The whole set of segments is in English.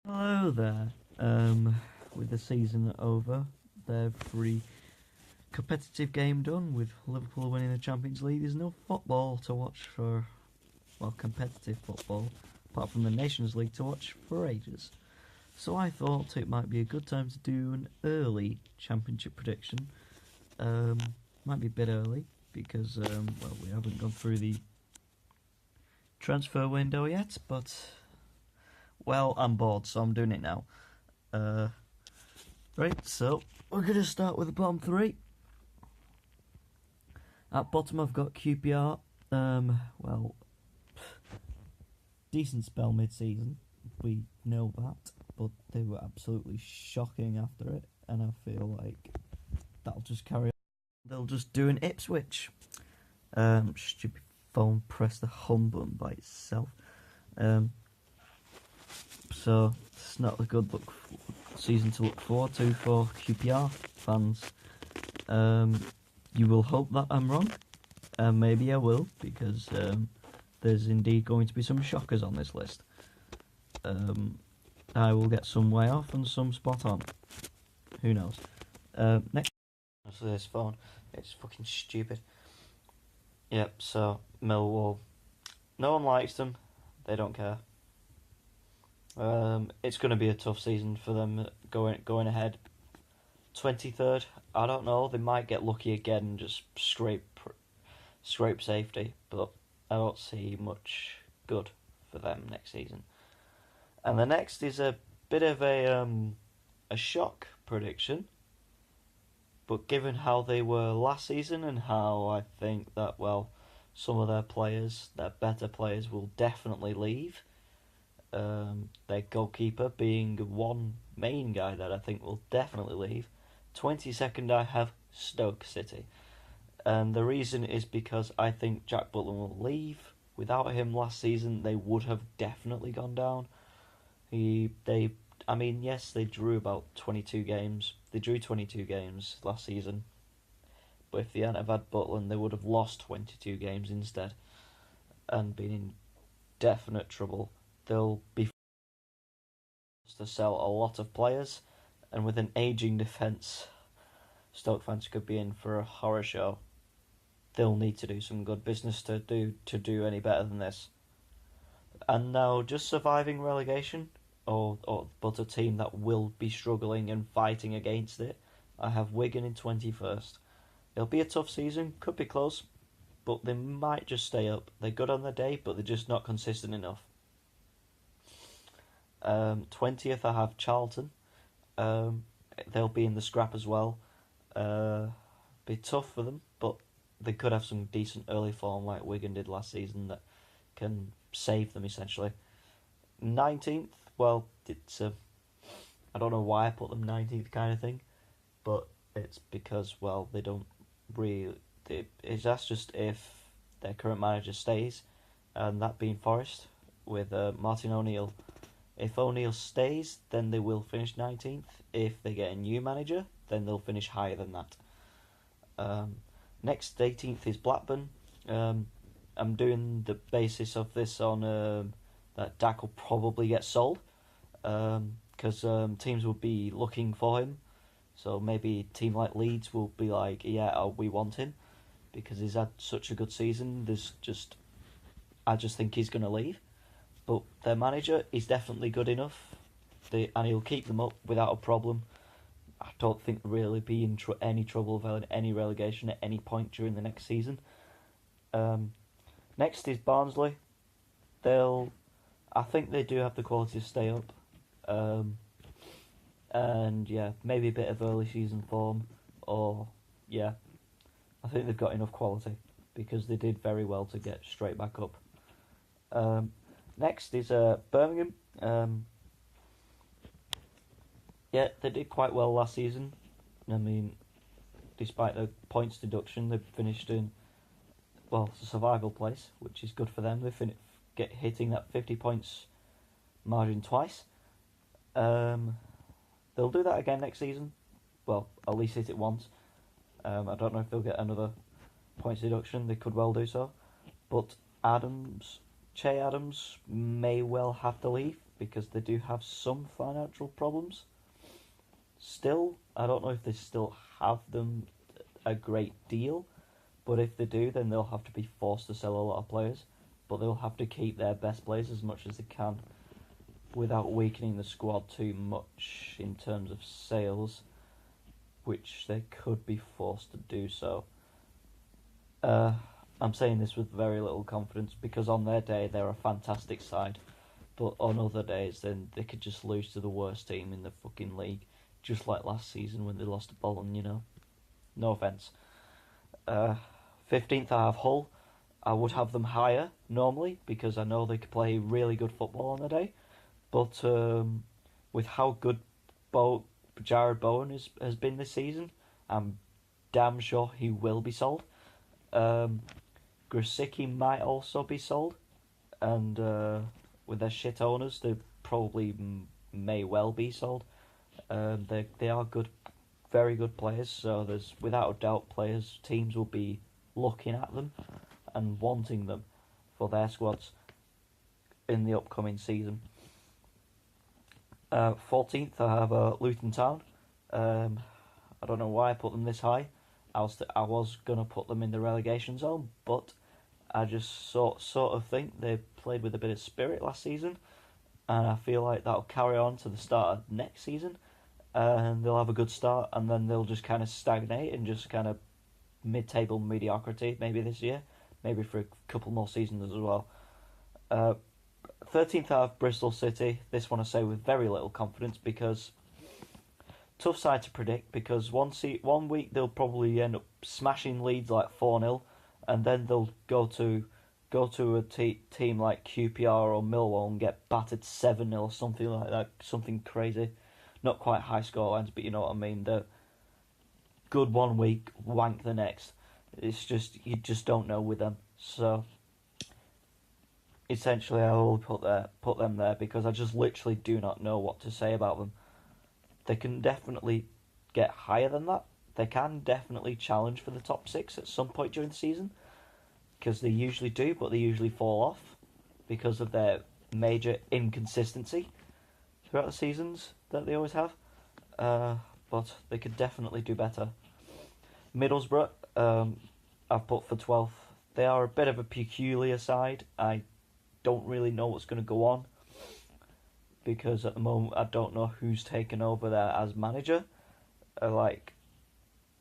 Hello there. With the season over, every competitive game done with Liverpool winning the Champions League. There's no football to watch for, well, competitive football, apart from the Nations League to watch for ages. So I thought it might be a good time to do an early Championship prediction. Might be a bit early because, well, we haven't gone through the transfer window yet, but, well, I'm bored, so I'm doing it now. Right, so we're going to start with the bottom three. At bottom, I've got QPR. Well, decent spell mid-season. We know that, but they were absolutely shocking after it, and I feel like that'll just carry on. They'll just do an Ipswich. Stupid phone pressed the home button by itself. So it's not a good season to look forward to for QPR fans. You will hope that I'm wrong. Maybe I will, because there's indeed going to be some shockers on this list. I will get some way off and some spot on. Who knows? Next, this phone, it's fucking stupid. Yep. So Millwall, no one likes them. They don't care. It's going to be a tough season for them going ahead. 23rd, I don't know. They might get lucky again and just scrape safety, but I don't see much good for them next season. And the next is a bit of a shock prediction, but given how they were last season and how I think that, well, some of their better players will definitely leave. Their goalkeeper being one main guy that I think will definitely leave. 22nd, I have Stoke City. And the reason is because I think Jack Butland will leave. Without him last season, they would have definitely gone down. Yes, they drew about 22 games. They drew 22 games last season. But if they hadn't have had Butland, they would have lost 22 games instead and been in definite trouble. They'll be forced to sell a lot of players, and with an ageing defence, Stoke fans could be in for a horror show. They'll need to do some good business to do any better than this. And now, just surviving relegation, but a team that will be struggling and fighting against it, I have Wigan in 21st. It'll be a tough season, could be close, but they might just stay up. They're good on the day, but they're just not consistent enough. 20th, I have Charlton. They'll be in the scrap as well. Be tough for them, but they could have some decent early form like Wigan did last season that can save them essentially. 19th, well, it's I don't know why I put them 19th kind of thing, but it's because, well, they don't really. That's just if their current manager stays, and that being Forest with Martin O'Neill. If O'Neill stays, then they will finish 19th. If they get a new manager, then they'll finish higher than that. Next, 18th is Blackburn. I'm doing the basis of this on that Dak will probably get sold because teams will be looking for him. So maybe a team like Leeds will be like, yeah, we want him because he's had such a good season. I just think he's going to leave. But their manager is definitely good enough, and he'll keep them up without a problem. I don't think they'll really be in any trouble with any relegation at any point during the next season. Next is Barnsley. I think they do have the quality to stay up. And yeah, maybe a bit of early season form, or yeah, I think they've got enough quality because they did very well to get straight back up. Next is Birmingham. Yeah, they did quite well last season. I mean, despite the points deduction, they finished in, well, survival place, which is good for them. They hitting that 50 points margin twice. They'll do that again next season. Well, at least hit it once. I don't know if they'll get another points deduction. They could well do so. But Che Adams may well have to leave because they do have some financial problems. Still, I don't know if they still have them a great deal, but if they do, then they'll have to be forced to sell a lot of players. But they'll have to keep their best players as much as they can without weakening the squad too much in terms of sales, which they could be forced to do so. I'm saying this with very little confidence because on their day they're a fantastic side, but on other days then they could just lose to the worst team in the fucking league, just like last season when they lost to Bolton, you know. No offence. 15th I have Hull. I would have them higher normally because I know they could play really good football on the day, but with how good Jared Bowen has been this season, I'm damn sure he will be sold. Grosicki might also be sold, and with their shit owners, they probably may well be sold. They are good, very good players. So there's without a doubt teams will be looking at them and wanting them for their squads in the upcoming season. 14th, I have Luton Town. I don't know why I put them this high. I was gonna put them in the relegation zone, but I just sort of think they played with a bit of spirit last season, and I feel like that'll carry on to the start of next season, and they'll have a good start, and then they'll just kind of stagnate and just kind of mid-table mediocrity maybe this year, maybe for a couple more seasons as well. 13th I have Bristol City. This one I say with very little confidence because tough side to predict, because one week they'll probably end up smashing Leeds like 4-0, and then they'll go to a team like QPR or Millwall and get battered 7-0, something like that, something crazy. Not quite high score lines, but you know what I mean. They're good one week, wank the next. It's just, you just don't know with them. So essentially I will put them there because I just literally do not know what to say about them. They can definitely get higher than that. They can definitely challenge for the top 6 at some point during the season, because they usually do, but they usually fall off because of their major inconsistency throughout the seasons that they always have. But they could definitely do better. Middlesbrough, I've put for 12th. They are a bit of a peculiar side. I don't really know what's going to go on, because at the moment I don't know who's taken over there as manager.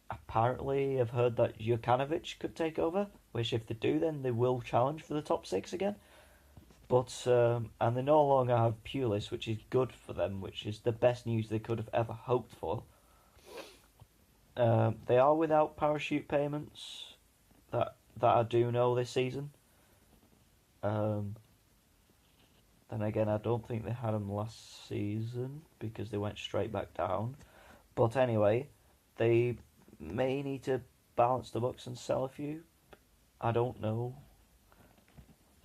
Apparently I've heard that Jurkanovic could take over, which if they do, then they will challenge for the top 6 again. But and they no longer have Pulis, which is good for them, which is the best news they could have ever hoped for. They are without parachute payments that I do know this season. Then again, I don't think they had them last season because they went straight back down. But anyway, they may need to balance the books and sell a few. I don't know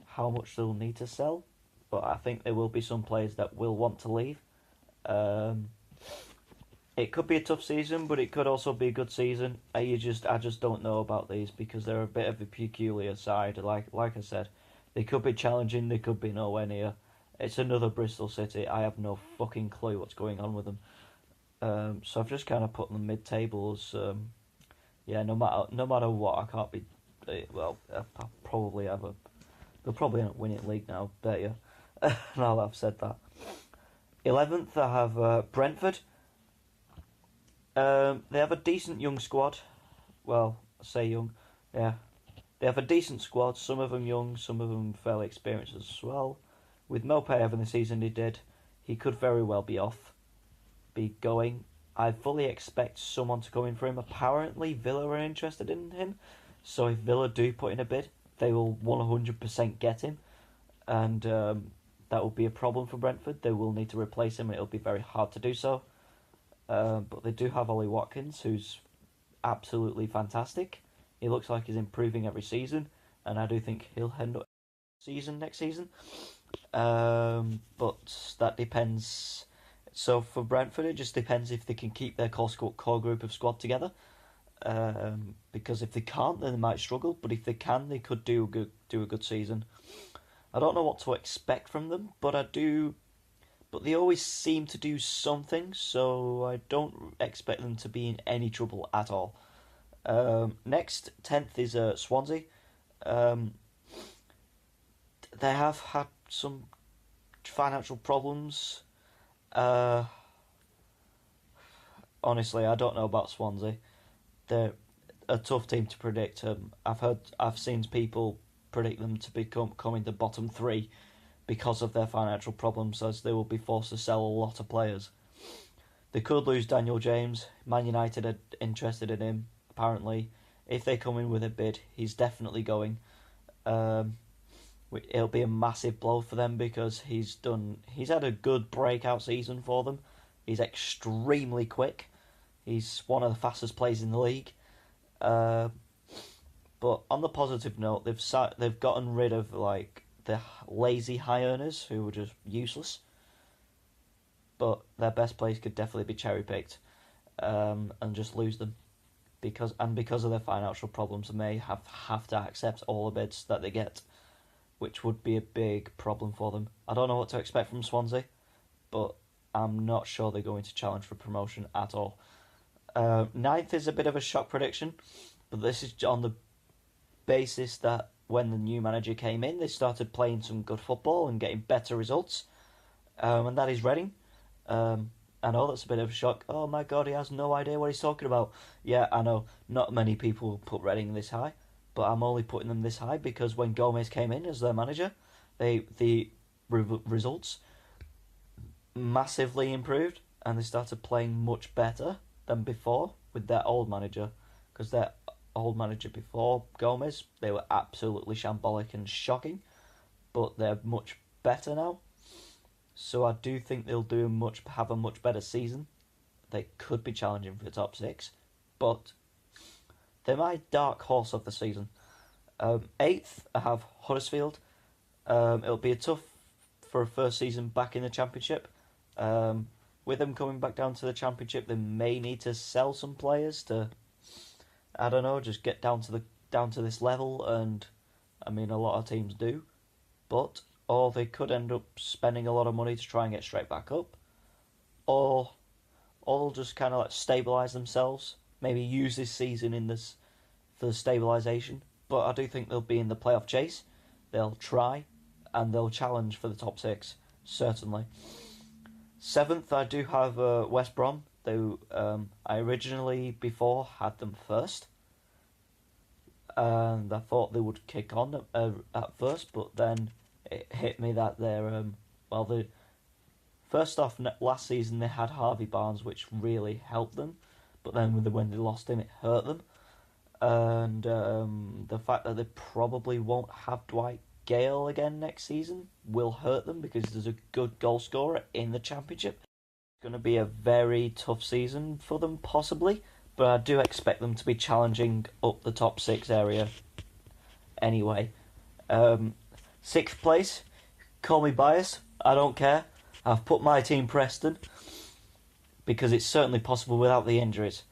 how much they'll need to sell, but I think there will be some players that will want to leave. It could be a tough season, but it could also be a good season. I just don't know about these because they're a bit of a peculiar side. Like I said, they could be challenging, they could be nowhere near. It's another Bristol City. I have no fucking clue what's going on with them. So I've just kind of put them mid-tables. No matter what, I can't be. Well, I'll probably have a. They'll probably end up winning league now. Bet you. Now that I've said that. 11th, I have Brentford. They have a decent young squad. Well, I say young. Yeah, they have a decent squad. Some of them young, some of them fairly experienced as well. With Maupay having the season he did, he could very well be going. I fully expect someone to come in for him. Apparently, Villa are interested in him. So if Villa do put in a bid, they will 100% get him. And that will be a problem for Brentford. They will need to replace him, and it'll be very hard to do so. But they do have Ollie Watkins, who's absolutely fantastic. He looks like he's improving every season, and I do think he'll end up next season. But that depends. So for Brentford, it just depends if they can keep their core group of squad together. Because if they can't, then they might struggle. But if they can, they could do a good season. I don't know what to expect from them, but I do but they always seem to do something, so I don't expect them to be in any trouble at all. Next, 10th is Swansea. Um, they have had some financial problems. Uh, Honestly, I don't know about Swansea. They're a tough team to predict. I've seen people predict them to come in the bottom three because of their financial problems, as they will be forced to sell a lot of players. They could lose Daniel James. Man United are interested in him, apparently. If they come in with a bid, he's definitely going. Um, it'll be a massive blow for them because he's had a good breakout season for them. He's extremely quick. He's one of the fastest players in the league. Uh, but on the positive note, they've gotten rid of like the lazy high earners who were just useless. But their best players could definitely be cherry picked, and just lose them because of their financial problems, they may have to accept all the bids that they get, which would be a big problem for them. I don't know what to expect from Swansea, but I'm not sure they're going to challenge for promotion at all. Ninth is a bit of a shock prediction, but this is on the basis that when the new manager came in, they started playing some good football and getting better results, and that is Reading. I know that's a bit of a shock. Oh my god, he has no idea what he's talking about. Yeah, I know, not many people put Reading this high, but I'm only putting them this high because when Gomez came in as their manager, the results massively improved and they started playing much better than before with their old manager. Because their old manager before Gomez, they were absolutely shambolic and shocking, but they're much better now. So I do think they'll have a much better season. They could be challenging for the top six, but they're my dark horse of the season. Eighth, I have Huddersfield. It'll be a tough for a first season back in the Championship. With them coming back down to the Championship, they may need to sell some players to, I don't know, just get down to this level. And I mean, a lot of teams do, but or they could end up spending a lot of money to try and get straight back up, or they'll just kind of like stabilise themselves. Maybe use this season for the stabilisation. But I do think they'll be in the playoff chase. They'll try, and they'll challenge for the top six, certainly. Seventh, I do have West Brom. Though I originally before had them first, and I thought they would kick on at first, but then it hit me that they're first off, last season they had Harvey Barnes, which really helped them, but then when they lost him, it hurt them. And the fact that they probably won't have Dwight Gale again next season will hurt them because there's a good goal scorer in the Championship. It's going to be a very tough season for them, possibly, but I do expect them to be challenging up the top six area anyway. Sixth place, call me biased, I don't care. I've put my team Preston because it's certainly possible without the injuries.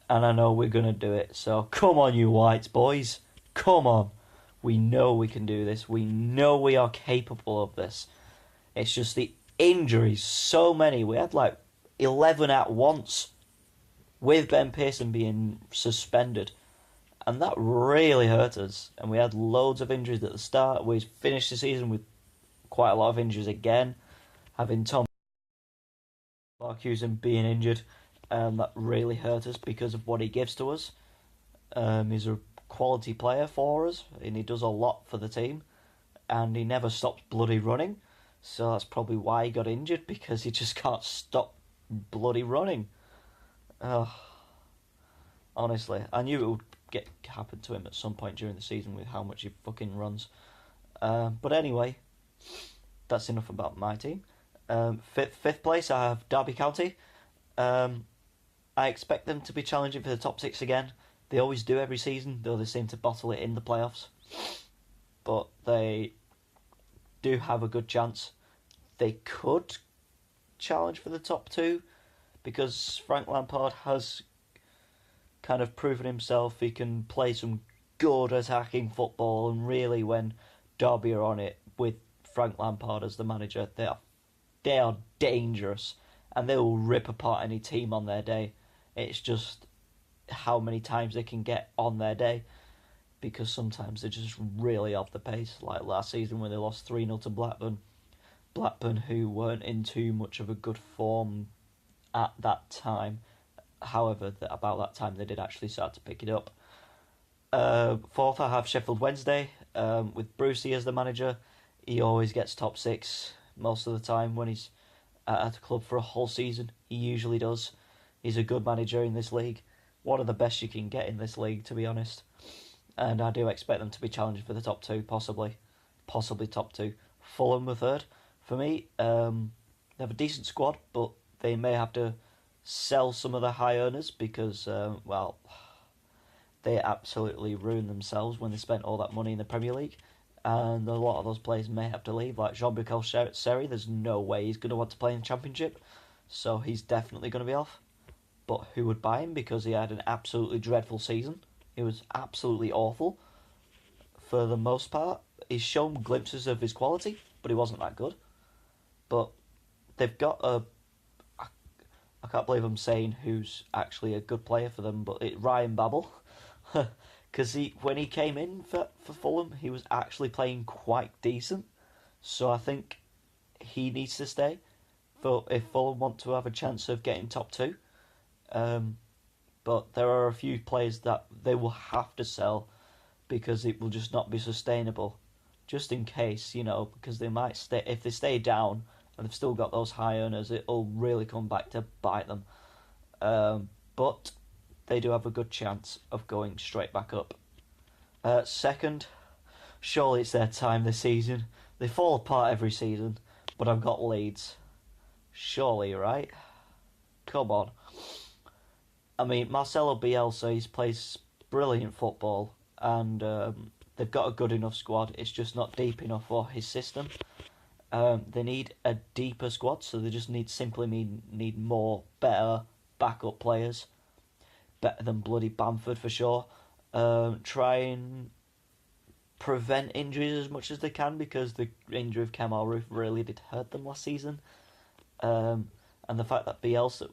And I know we're going to do it. So come on, you Whites boys. Come on. We know we can do this. We know we are capable of this. It's just the injuries. So many. We had like 11 at once with Ben Pearson being suspended. And that really hurt us. And we had loads of injuries at the start. We finished the season with quite a lot of injuries again. Having Tom Barkhusen being injured. That really hurt us because of what he gives to us. He's a quality player for us, and he does a lot for the team, and he never stops bloody running. So that's probably why he got injured, because he just can't stop bloody running. Honestly, I knew it would happen to him at some point during the season with how much he fucking runs. But anyway, that's enough about my team. Fifth place, I have Derby County. I expect them to be challenging for the top six again. They always do every season, though they seem to bottle it in the playoffs. But they do have a good chance. They could challenge for the top two, because Frank Lampard has kind of proven himself. He can play some good attacking football, and really when Derby are on it with Frank Lampard as the manager, they are dangerous, and they will rip apart any team on their day. It's just how many times they can get on their day, because sometimes they're just really off the pace. Like last season when they lost 3-0 to Blackburn. Blackburn, who weren't in too much of a good form at that time. However, about that time they did actually start to pick it up. Fourth, I have Sheffield Wednesday, with Brucey as the manager. He always gets top six most of the time when he's at a club for a whole season. He usually does. He's a good manager in this league. One of the best you can get in this league, to be honest. And I do expect them to be challenging for the top two, possibly top two. Fulham were third. For me, they have a decent squad, but they may have to sell some of the high earners because, they absolutely ruined themselves when they spent all that money in the Premier League. And a lot of those players may have to leave, like Jean-Michel Seri. There's no way he's going to want to play in the Championship, so he's definitely going to be off. But who would buy him, because he had an absolutely dreadful season? It was absolutely awful for the most part. He's shown glimpses of his quality, but he wasn't that good. But they've got I can't believe I'm saying who's actually a good player for them, but Ryan Babel. Because when he came in for Fulham, he was actually playing quite decent. So I think he needs to stay if Fulham want to have a chance of getting top two. But there are a few players that they will have to sell because it will just not be sustainable. Just in case, because they might stay. If they stay down and they've still got those high earners, it'll really come back to bite them. But they do have a good chance of going straight back up. Second, surely it's their time this season. They fall apart every season, but I've got Leeds. Surely, right? Come on. I mean, Marcelo Bielsa, he plays brilliant football, and they've got a good enough squad. It's just not deep enough for his system. They need a deeper squad, so they just need more better backup players. Better than bloody Bamford for sure. Try and prevent injuries as much as they can, because the injury of Kemal Roof really did hurt them last season. And the fact that Bielsa,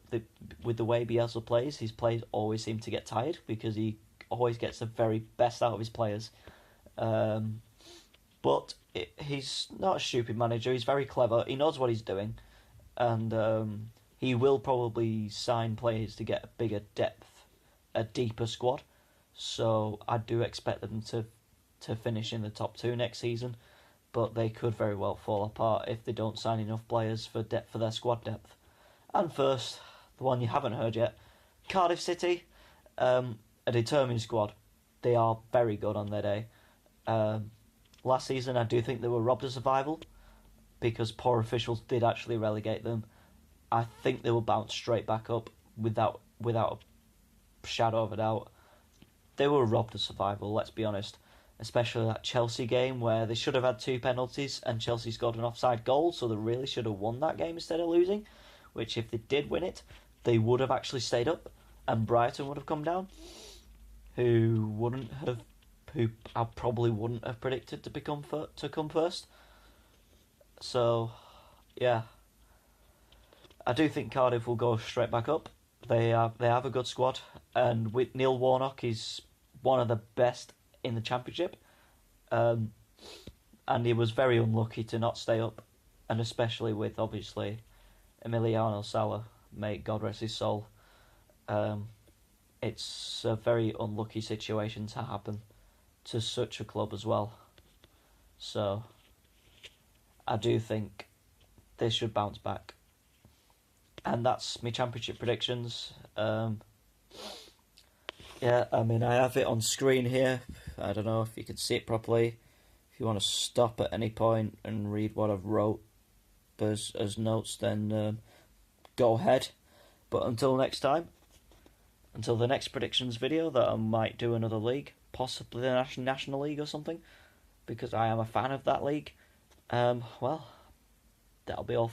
with the way Bielsa plays, his players always seem to get tired because he always gets the very best out of his players. But he's not a stupid manager. He's very clever. He knows what he's doing. And he will probably sign players to get a bigger depth, a deeper squad. So I do expect them to finish in the top two next season. But they could very well fall apart if they don't sign enough players for their squad depth. And first, the one you haven't heard yet, Cardiff City, a determined squad. They are very good on their day. Last season, I do think they were robbed of survival because poor officials did actually relegate them. I think they will bounce straight back up without a shadow of a doubt. They were robbed of survival, let's be honest. Especially that Chelsea game where they should have had 2 penalties and Chelsea scored an offside goal, so they really should have won that game instead of losing. Which, if they did win it, they would have actually stayed up, and Brighton would have come down, who I probably wouldn't have predicted to come first. So, yeah, I do think Cardiff will go straight back up. They have a good squad, and with Neil Warnock, he's one of the best in the Championship, and he was very unlucky to not stay up, and especially with obviously Emiliano Sala, may God rest his soul. It's a very unlucky situation to happen to such a club as well. So I do think they should bounce back. And that's my Championship predictions. Yeah, I mean, I have it on screen here. I don't know if you can see it properly. If you want to stop at any point and read what I've wrote as notes, then go ahead. But until next time, until the next predictions video that I might do another league, possibly the National League or something, because I am a fan of that league. Well, that'll be all.